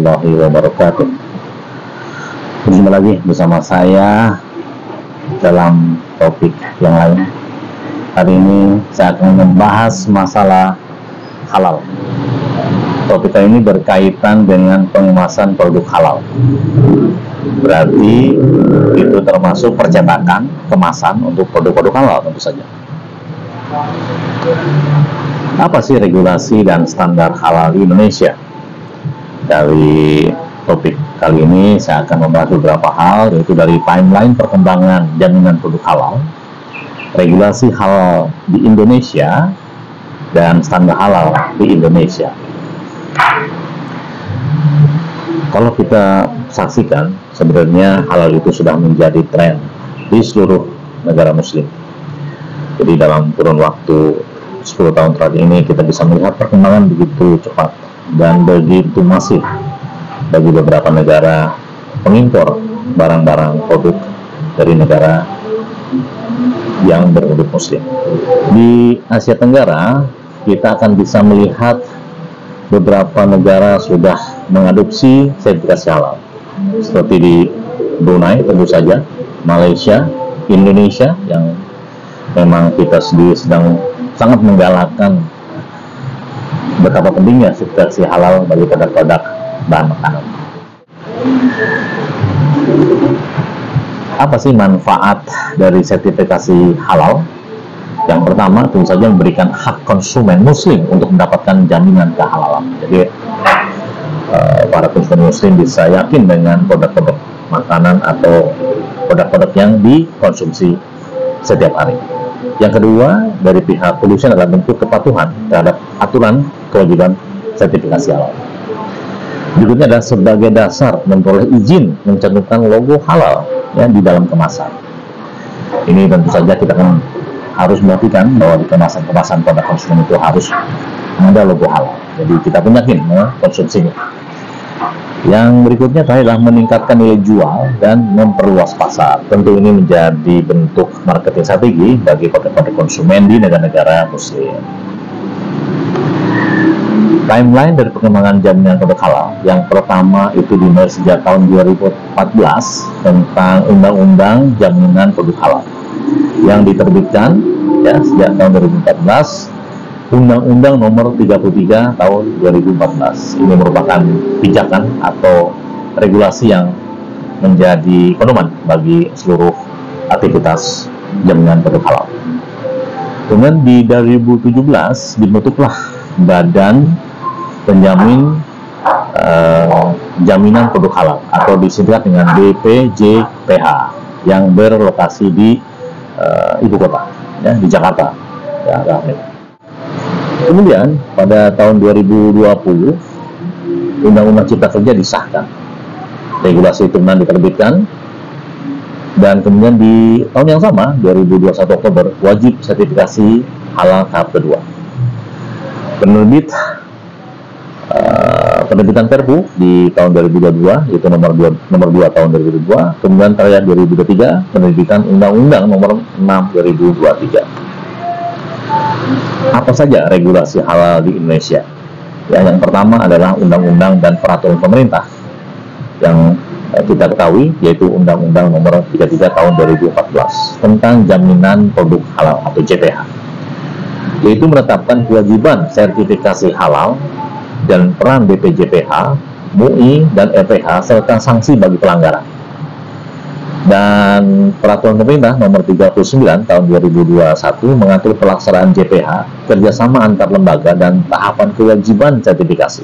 warahmatullahi wabarakatuh. Berjumpa lagi bersama saya dalam topik yang lain. Hari ini saya akan membahas masalah halal. Topik ini berkaitan dengan pengemasan produk halal. Berarti itu termasuk percetakan, kemasan untuk produk-produk halal tentu saja. Apa sih regulasi dan standar halal di Indonesia? Dari topik kali ini saya akan membahas beberapa hal, yaitu dari timeline perkembangan jaminan produk halal, regulasi halal di Indonesia, dan standar halal di Indonesia. Kalau kita saksikan, sebenarnya halal itu sudah menjadi tren di seluruh negara muslim. Jadi dalam kurun waktu 10 tahun terakhir ini kita bisa melihat perkembangan begitu cepat dan begitu masif bagi beberapa negara pengimpor barang-barang produk dari negara yang berpenduduk muslim. Di Asia Tenggara kita akan bisa melihat beberapa negara sudah mengadopsi sertifikasi halal, seperti di Brunei tentu saja, Malaysia, Indonesia yang memang kita sendiri sedang sangat menggalakkan betapa pentingnya sertifikasi halal bagi produk-produk bahan makanan. Apa sih manfaat dari sertifikasi halal? Yang pertama, tentu saja memberikan hak konsumen muslim untuk mendapatkan jaminan kehalalan. Jadi para konsumen muslim bisa yakin dengan produk-produk makanan atau produk-produk yang dikonsumsi setiap hari. Yang kedua, dari pihak produsen adalah bentuk kepatuhan terhadap aturan kewajiban sertifikasi halal. Berikutnya adalah sebagai dasar memperoleh izin mencantumkan logo halal ya, di dalam kemasan. Ini tentu saja kita kan harus memastikan bahwa di kemasan produk konsumen itu harus ada logo halal. Jadi kita pun yakin mengkonsumsinya. Yang berikutnya adalah meningkatkan nilai jual dan memperluas pasar. Tentu ini menjadi bentuk marketing strategi bagi produk-produk konsumen di negara-negara muslim. Timeline dari perkembangan jaminan produk halal. Yang pertama itu dimulai sejak tahun 2014 tentang Undang-Undang Jaminan Produk Halal yang diterbitkan ya sejak tahun 2014, Undang-Undang Nomor 33 Tahun 2014. Ini merupakan pijakan atau regulasi yang menjadi pedoman bagi seluruh aktivitas jaminan produk halal. Kemudian di 2017 dibentuklah Badan Penjamin Jaminan Produk Halal atau disingkat dengan BPJPH yang berlokasi di ibu kota ya, di Jakarta ya. Kemudian pada tahun 2020 Undang-Undang Cipta Kerja disahkan, regulasi itu diterbitkan, dan kemudian di tahun yang sama 2021 Oktober wajib sertifikasi halal tahap kedua. Penerbitan Perpu di tahun 2022 yaitu nomor 2 tahun 2022, kemudian terakhir 2023 penerbitan Undang-Undang Nomor 6 2023. Apa saja regulasi halal di Indonesia? Ya, yang pertama adalah undang-undang dan peraturan pemerintah yang kita ketahui, yaitu Undang-Undang Nomor 33 Tahun 2014 tentang Jaminan Produk Halal atau JPH, yaitu menetapkan kewajiban sertifikasi halal dan peran BPJPH, MUI, dan EPH serta sanksi bagi pelanggaran. Dan peraturan pemerintah nomor 39 tahun 2021 mengatur pelaksanaan JPH, kerjasama antar lembaga dan tahapan kewajiban sertifikasi.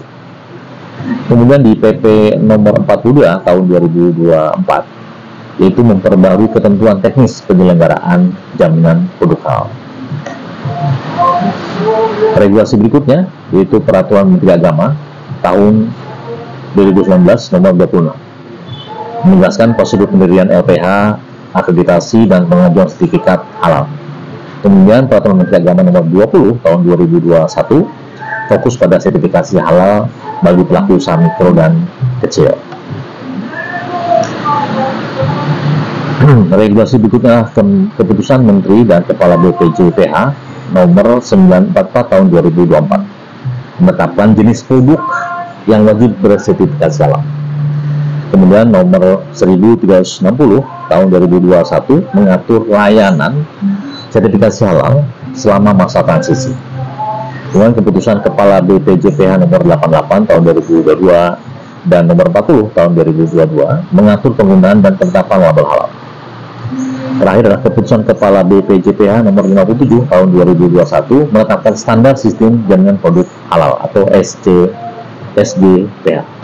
Kemudian di PP nomor 42 tahun 2024 yaitu memperbarui ketentuan teknis penyelenggaraan jaminan produk halal. Regulasi berikutnya yaitu peraturan Menteri Agama tahun 2019 nomor 26 menjelaskan prosedur pendirian LPH, akreditasi, dan pengajuan sertifikat halal. Kemudian peraturan Menteri Agama nomor 20 tahun 2021 fokus pada sertifikasi halal bagi pelaku usaha mikro dan kecil. Regulasi berikutnya keputusan Menteri dan Kepala BPJPH nomor 944 tahun 2024 menetapkan jenis produk yang wajib bersertifikasi halal. Kemudian nomor 1360 tahun 2021 mengatur layanan sertifikasi halal selama masa transisi. Dengan keputusan Kepala BPJPH nomor 88 tahun 2022 dan nomor 40 tahun 2022 mengatur penggunaan dan penetapan label halal. Terakhir adalah keputusan Kepala BPJPH nomor 57 tahun 2021 menetapkan standar sistem jaminan produk halal atau SJPH.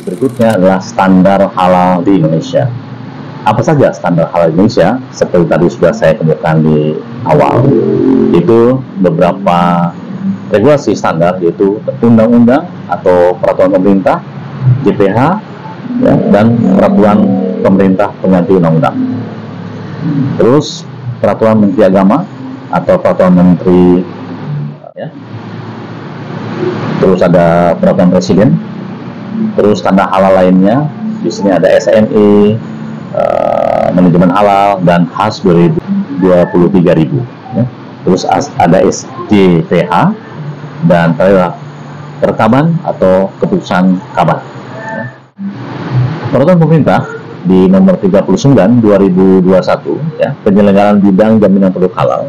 Berikutnya adalah standar halal di Indonesia. Apa saja standar halal Indonesia? Seperti tadi sudah saya kemukakan di awal, itu beberapa regulasi standar, yaitu undang-undang atau peraturan pemerintah, JPH, ya, dan peraturan pemerintah pengganti undang-undang. Terus peraturan Menteri Agama atau peraturan Menteri, ya. Terus ada peraturan Presiden. Terus standar halal lainnya, di sini ada SNE, manajemen halal, dan HAS 23.000. Ya. Terus ada SJPH dan perkaban atau keputusan kaban. Ya. Peraturan pemerintah di nomor 39 2021, ya, penyelenggaraan bidang jaminan produk halal.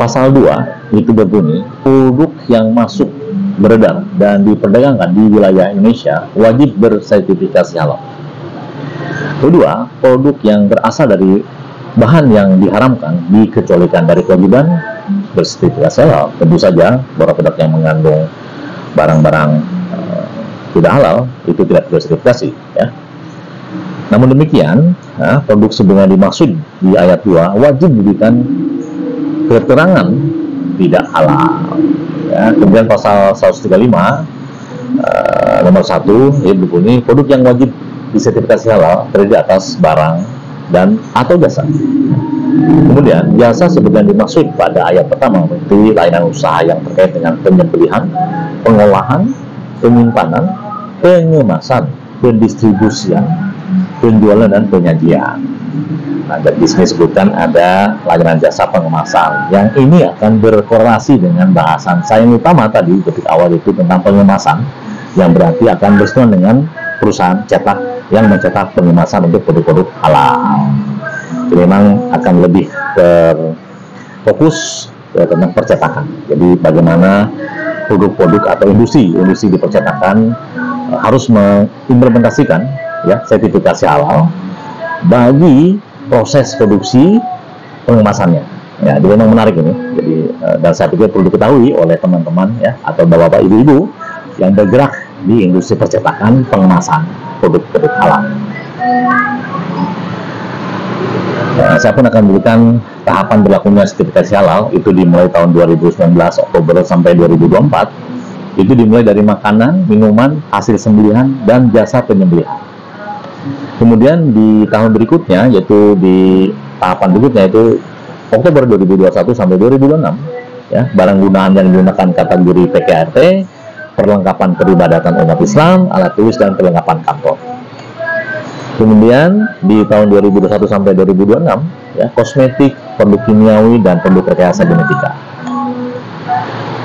Pasal 2 itu berbunyi, produk yang masuk, beredar, dan diperdagangkan di wilayah Indonesia wajib bersertifikasi halal. Kedua, produk yang berasal dari bahan yang diharamkan dikecualikan dari kewajiban bersertifikasi halal. Tentu saja, produk-produk yang mengandung barang-barang tidak halal itu tidak bersertifikasi, ya. Namun demikian, produk sebagaimana dimaksud di ayat 2 wajib diberikan keterangan tidak halal. Ya, kemudian pasal 135 nomor 1 itu berbunyi, produk yang wajib disertifikasi halal terdiri atas barang dan atau jasa. Kemudian jasa sebagaimana dimaksud pada ayat pertama, seperti layanan usaha yang terkait dengan penyembelihan, pengolahan, penyimpanan, pengemasan, pendistribusian, penjualan, dan penyajian. Nah, dan di sini disebutkan ada layanan jasa pengemasan, yang ini akan berkorelasi dengan bahasan saya yang utama tadi ketika awal itu tentang pengemasan, yang berarti akan bersentuhan dengan perusahaan cetak yang mencetak pengemasan untuk produk-produk halal. Jadi memang akan lebih terfokus tentang percetakan. Jadi bagaimana produk-produk atau industri di percetakan harus mengimplementasikan, ya, sertifikasi halal bagi proses produksi pengemasannya. Ya, jadi memang menarik ini. Jadi dan saya pikir perlu diketahui oleh teman-teman, ya, atau bapak-bapak, ibu-ibu yang bergerak di industri percetakan pengemasan produk-produk halal. Saya pun akan memberikan tahapan berlakunya sertifikasi halal itu dimulai tahun 2019 Oktober sampai 2024. Itu dimulai dari makanan, minuman, hasil sembelihan, dan jasa penyembelihan. Kemudian di tahun berikutnya, yaitu di tahapan berikutnya, itu Oktober 2021 sampai 2026, ya, barang gunaan yang digunakan kategori PKRT, perlengkapan peribadatan umat Islam, alat tulis, dan perlengkapan kantor. Kemudian di tahun 2021 sampai 2026, ya, kosmetik, produk kimiawi, dan produk rekayasa genetika.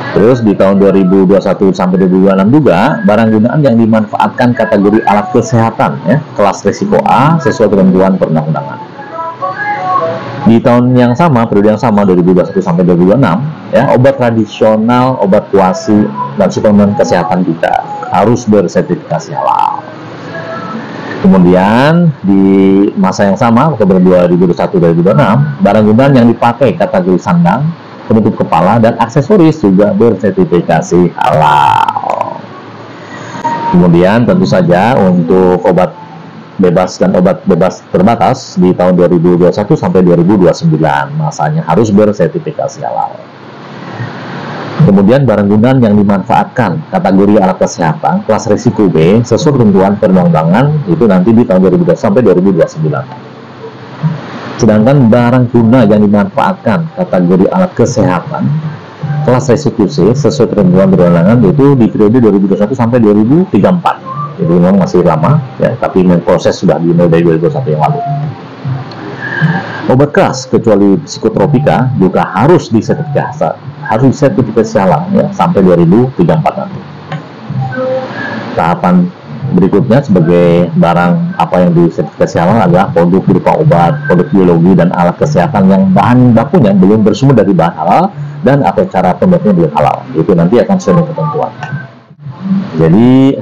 Terus di tahun 2021 sampai 2026 juga barang gunaan yang dimanfaatkan kategori alat kesehatan, ya, kelas risiko A sesuai ketentuan perundang-undangan. Di tahun yang sama, periode yang sama 2021 sampai 2026, ya, obat tradisional, obat kuasi, dan suplemen kesehatan kita harus bersertifikasi halal. Kemudian di masa yang sama, Oktober 2021-2026, barang gunaan yang dipakai kategori sandang, penutup kepala, dan aksesoris juga bersertifikasi halal. Kemudian tentu saja untuk obat bebas dan obat bebas terbatas di tahun 2021 sampai 2029 masanya harus bersertifikasi halal. Kemudian barang gunaan yang dimanfaatkan kategori alat kesehatan kelas risiko B sesuai ketentuan perundang-undangan itu nanti di tahun 2020 sampai 2029. Sedangkan barang guna yang dimanfaatkan kategori alat kesehatan kelas risiko C sesuai ketentuan perundang-undangan itu di periode 2021 sampai 2034. Jadi memang masih lama, ya, tapi proses sudah dimulai dari 2021 yang lalu. Obat keras kecuali psikotropika juga harus harus sertifikasi halal ya sampai 2034 nanti. Tahapan berikutnya sebagai barang apa yang disertifikasi halal adalah produk berupa obat, produk biologi, dan alat kesehatan yang bahan bakunya belum bersumber dari bahan halal dan atau cara pembuatannya belum halal. Itu nanti akan sesuai ketentuan. Jadi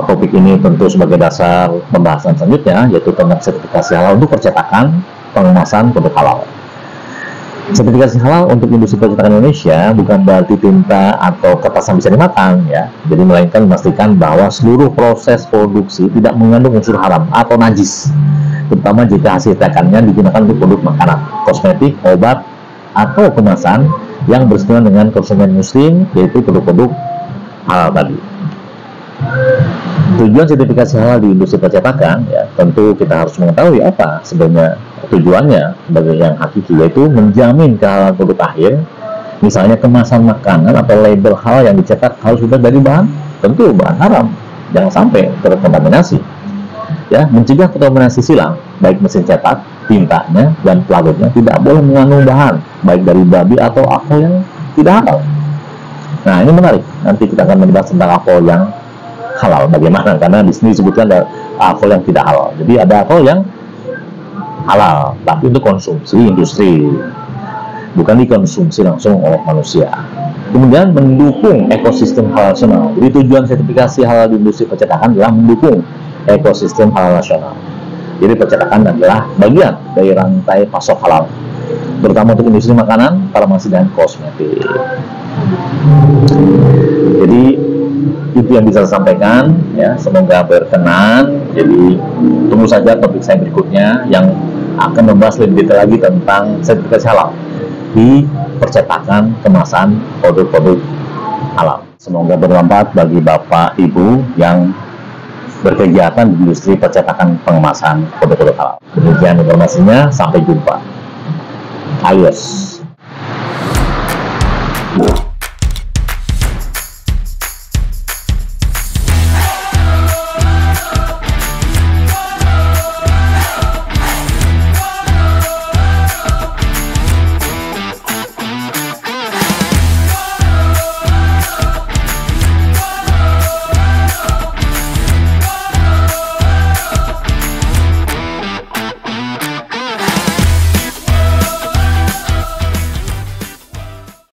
topik ini tentu sebagai dasar pembahasan selanjutnya, yaitu tentang sertifikasi halal untuk percetakan pengemasan produk halal. Sertifikasi halal untuk industri percetakan Indonesia bukan berarti tinta atau kertas yang bisa dimakan ya. Jadi melainkan memastikan bahwa seluruh proses produksi tidak mengandung unsur haram atau najis, terutama jika hasil cetakannya digunakan untuk produk makanan, kosmetik, obat, atau kemasan yang bersentuhan dengan konsumen muslim, yaitu produk-produk halal tadi. Tujuan sertifikasi halal di industri percetakan ya, tentu kita harus mengetahui apa sebenarnya tujuannya sebagai yang hakiki, yaitu menjamin kehalalan produk akhir, misalnya kemasan makanan atau label halal yang dicetak harus sudah dari bahan haram, jangan sampai terkontaminasi ya. Mencegah kontaminasi silang, baik mesin cetak, tintanya, dan pelagutnya tidak boleh mengandung bahan baik dari babi atau alkohol yang tidak halal. Nah, ini menarik, nanti kita akan membahas tentang alkohol yang halal bagaimana, karena di sini disebutkan ada alkohol yang tidak halal. Jadi ada alkohol yang halal tapi untuk konsumsi industri, bukan dikonsumsi langsung oleh manusia. Kemudian mendukung ekosistem halal nasional. Jadi tujuan sertifikasi halal di industri percetakan adalah mendukung ekosistem halal nasional. Jadi percetakan adalah bagian dari rantai pasok halal, terutama untuk industri makanan, farmasi, dan kosmetik. Jadi itu yang bisa saya sampaikan ya, semoga berkenan. Jadi tunggu saja topik saya berikutnya yang akan membahas lebih detail lagi tentang sertifikasi halal di percetakan kemasan produk-produk halal. Semoga bermanfaat bagi Bapak Ibu yang berkegiatan di industri percetakan pengemasan produk-produk halal. Demikian informasinya, sampai jumpa. Adios.